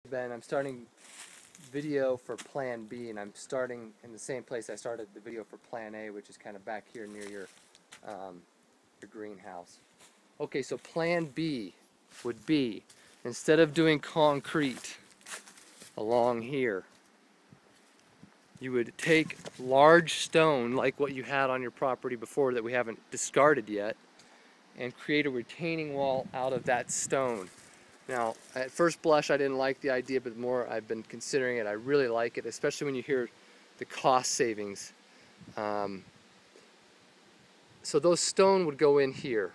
Ben, I'm starting video for Plan B, and I'm starting in the same place I started the video for Plan A, which is kind of back here near your greenhouse. Okay, so Plan B would be, instead of doing concrete along here, you would take large stone like what you had on your property before that we haven't discarded yet, and create a retaining wall out of that stone. Now, at first blush, I didn't like the idea, but the more I've been considering it, I really like it, especially when you hear the cost savings. So those stone would go in here,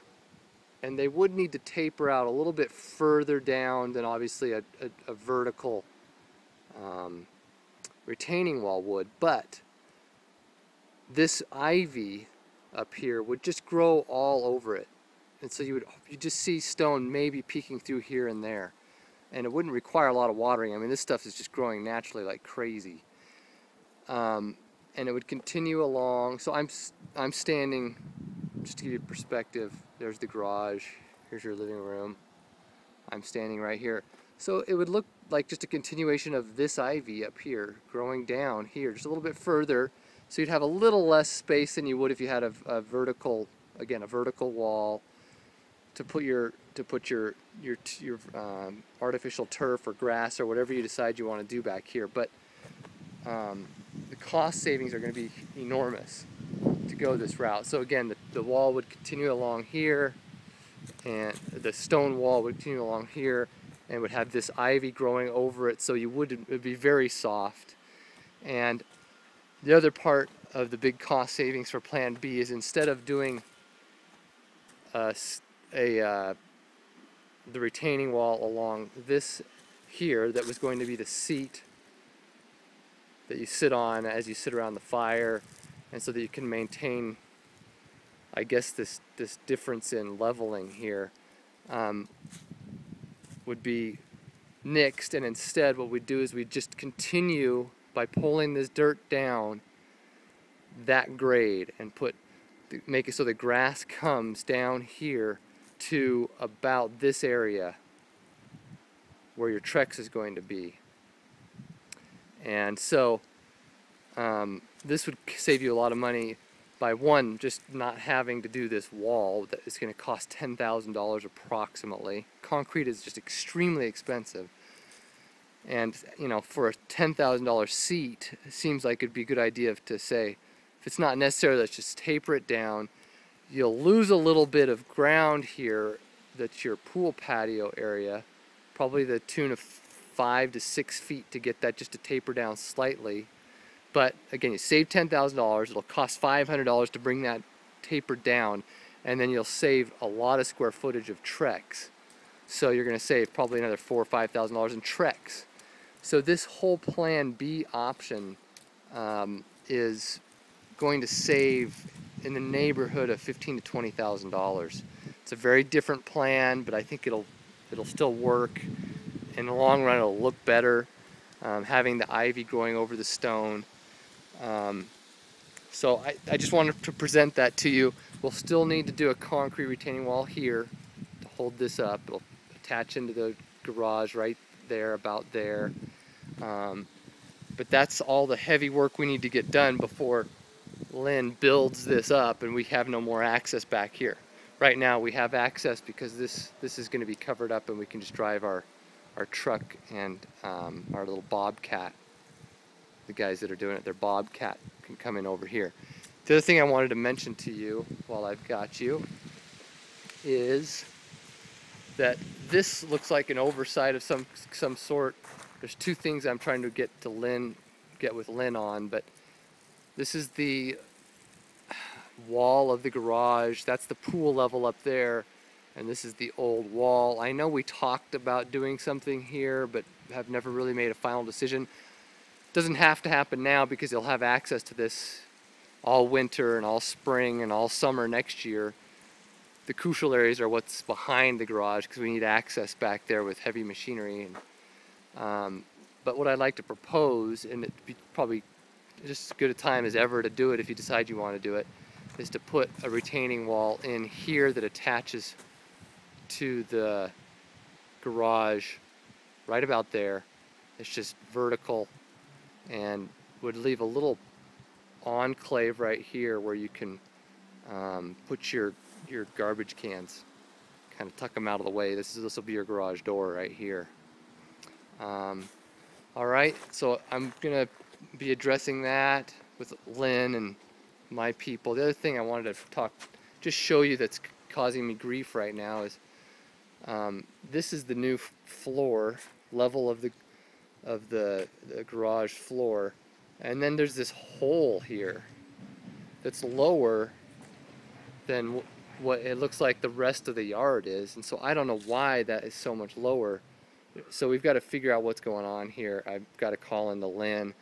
and they would need to taper out a little bit further down than obviously a vertical retaining wall would, but this ivy up here would just grow all over it. And so you just see stone maybe peeking through here and there. And it wouldn't require a lot of watering. I mean, this stuff is just growing naturally like crazy. And it would continue along. So I'm standing, just to give you perspective, there's the garage, here's your living room. I'm standing right here. So it would look like just a continuation of this ivy up here, growing down here, just a little bit further. So you'd have a little less space than you would if you had a vertical, again, a vertical wall to put your artificial turf or grass or whatever you decide you want to do back here. But the cost savings are going to be enormous to go this route. So again, the wall would continue along here, and the stone wall would continue along here, and would have this ivy growing over it, so it would be very soft. And the other part of the big cost savings for Plan B is, instead of doing the retaining wall along this here that was going to be the seat that you sit on as you sit around the fire, and so that you can maintain, I guess, this difference in leveling here, would be nixed. And instead what we'd do is we'd just continue by pulling this dirt down that grade and make it so the grass comes down here to about this area where your Trex is going to be. And so this would save you a lot of money by, one, just not having to do this wall that is going to cost $10,000 approximately. Concrete is just extremely expensive. And, you know, for a $10,000 seat, it seems like it'd be a good idea to say, if it's not necessary, let's just taper it down. You'll lose a little bit of ground here, that's your pool patio area, probably the tune of 5 to 6 feet to get that just to taper down slightly. But again, you save $10,000, it'll cost $500 to bring that taper down, and then you'll save a lot of square footage of Trex. So you're going to save probably another $4,000 or $5,000 in Trex. So this whole Plan B option is going to save in the neighborhood of $15,000 to $20,000. It's a very different plan, but I think it'll still work. In the long run, it'll look better, having the ivy growing over the stone. So I just wanted to present that to you. We'll still need to do a concrete retaining wall here to hold this up. It'll attach into the garage right there, about there. But that's all the heavy work we need to get done before Lynn builds this up and we have no more access back here. Right now we have access because this is going to be covered up, and we can just drive our truck and our little Bobcat. The guys that are doing it, their Bobcat can come in over here. The other thing I wanted to mention to you while I've got you is that this looks like an oversight of some sort. There's two things I'm trying to get with Lynn on, but this is the wall of the garage. That's the pool level up there, and this is the old wall. I know we talked about doing something here, but have never really made a final decision. Doesn't have to happen now because you'll have access to this all winter and all spring and all summer next year. The crucial areas are what's behind the garage, because we need access back there with heavy machinery. But what I'd like to propose, and it'd be probably just as good a time as ever to do it if you decide you want to do it, is to put a retaining wall in here that attaches to the garage right about there, It's just vertical and would leave a little enclave right here where you can put your garbage cans, kind of tuck them out of the way. This will be your garage door right here. All right, so I'm gonna be addressing that with Lynn and my people. The other thing I wanted to just show you that's causing me grief right now is this is the new floor level of the garage floor, and then there's this hole here that's lower than what it looks like the rest of the yard is, and so I don't know why that is so much lower. So we've got to figure out what's going on here. I've got to call in the Lynn.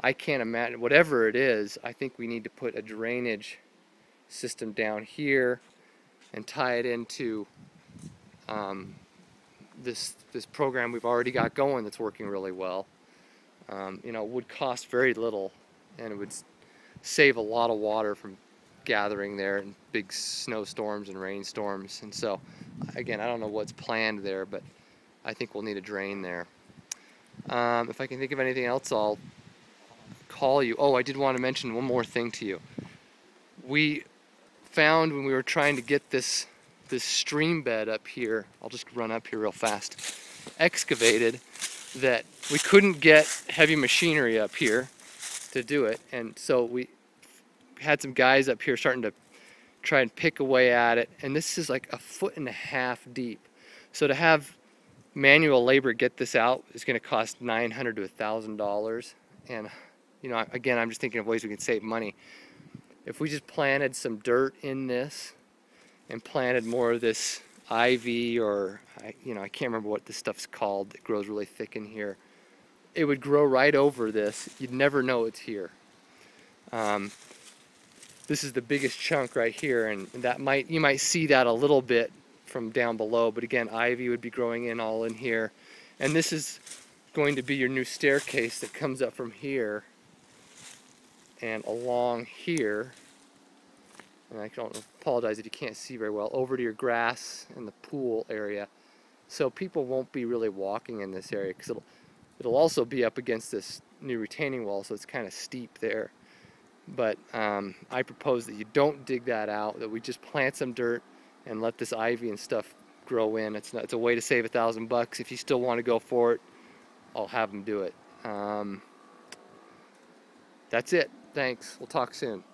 I can't imagine, whatever it is, I think we need to put a drainage system down here and tie it into this program we've already got going that's working really well. You know, it would cost very little, and it would save a lot of water from gathering there in big snowstorms and rainstorms. And so, again, I don't know what's planned there, but I think we'll need a drain there. If I can think of anything else, I'll call you. Oh, I did want to mention one more thing to you. We found when we were trying to get this stream bed up here, I'll just run up here real fast, excavated, that we couldn't get heavy machinery up here to do it. And so we had some guys up here starting to try and pick away at it. And this is like 1.5 feet deep. So to have manual labor get this out is going to cost $900 to $1,000. And you know, again, I'm just thinking of ways we can save money. If we just planted some dirt in this and planted more of this ivy, or you know, I can't remember what this stuff's called that grows really thick in here, it would grow right over this. You'd never know it's here. This is the biggest chunk right here, and you might see that a little bit from down below, but again, ivy would be growing in all in here. And this is going to be your new staircase that comes up from here and along here, and I don't apologize if you can't see very well, over to your grass and the pool area. So people won't be really walking in this area, because it'll also be up against this new retaining wall, so it's kind of steep there. But I propose that you don't dig that out, that we just plant some dirt and let this ivy and stuff grow in. It's a way to save $1,000. If you still want to go for it, I'll have them do it. That's it. Thanks. We'll talk soon.